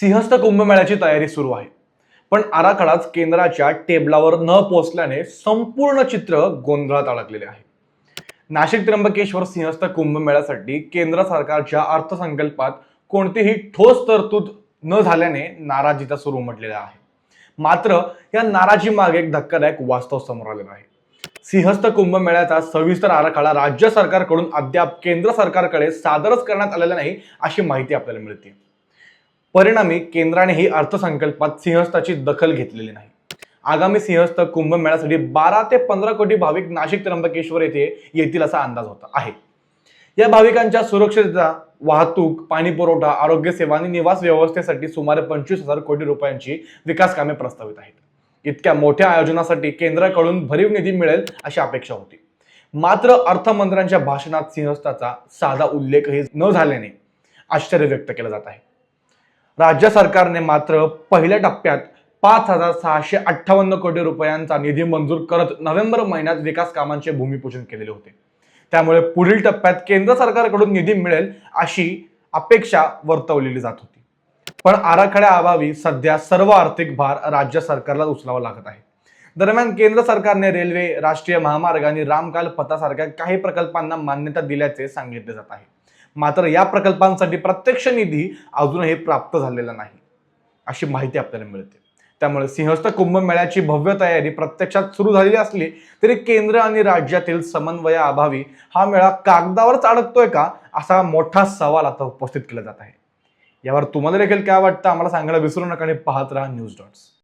सिंहस्थ कुंभमेळ्याची तयारी सुरू आहे, पण आराखडाच केंद्राच्या टेबलावर न पोहोचल्याने संपूर्ण चित्र गोंधळात अडकलेले आहे. नाशिक त्र्यंबकेश्वर सिंहस्थ कुंभमेळ्यासाठी केंद्र सरकारच्या अर्थसंकल्पात कोणतीही ठोस तरतूद न झाल्याने नाराजीचा सूर उमटलेला आहे. मात्र या नाराजी मागे एक धक्कादायक वास्तव समोर आलेलं आहे. सिंहस्थ कुंभमेळ्याचा सविस्तर आराखडा राज्य सरकारकडून अद्याप केंद्र सरकारकडे सादरच करण्यात आलेला नाही, अशी माहिती आपल्याला मिळते. परिणामी केंद्रानेही अर्थसंकल्पात सिंहस्थाची दखल घेतलेली नाही. आगामी सिंहस्थ कुंभमेळ्यासाठी 12 ते 15 कोटी भाविक नाशिक त्र्यंबकेश्वर येथे येतील असा अंदाज होता आहे. या भाविकांच्या सुरक्षितता, वाहतूक, पाणी पुरवठा, आरोग्य सेवा आणि निवास व्यवस्थेसाठी सुमारे 25,000 कोटी रुपयांची विकास कामे प्रस्तावित आहेत. इतक्या मोठ्या आयोजनासाठी केंद्राकडून भरीव निधी मिळेल अशी अपेक्षा होती. मात्र अर्थमंत्र्यांच्या भाषणात सिंहस्थाचा साधा उल्लेखही न झाल्याने आश्चर्य व्यक्त केलं जात आहे. राज्य सरकारने मात्र पहिल्या टप्प्यात 5,658 कोटी रुपयांचा निधी मंजूर करत नोव्हेंबर महिन्यात विकास कामांचे भूमिपूजन केलेले होते. त्यामुळे पुढील टप्प्यात केंद्र सरकारकडून निधी मिळेल अशी अपेक्षा वर्तवलेली जात होती. पण आराखड्याअभावी सध्या सर्व आर्थिक भार राज्य सरकारला उचलावा लागत आहे. दरम्यान केंद्र सरकारने रेल्वे, राष्ट्रीय महामार्ग आणि रामकाल पथासारख्या काही प्रकल्पांना मान्यता दिल्याचे सांगितले जात आहे. मात्र या प्रकल्पांसाठी प्रत्यक्ष निधी अजूनही प्राप्त झालेला नाही अशी माहिती आपल्याला मिळते. त्यामुळे सिंहस्थ कुंभमेळ्याची भव्य तयारी प्रत्यक्षात सुरू झालेली असली तरी केंद्र आणि राज्यातील समन्वयाअभावी हा मेळा कागदावरच अडकतोय का, असा मोठा सवाल आता उपस्थित केला जात आहे. यावर तुम्हाला देखील काय वाटतं आम्हाला सांगायला विसरू नका आणि पाहत राहा न्यूज डॉट्स.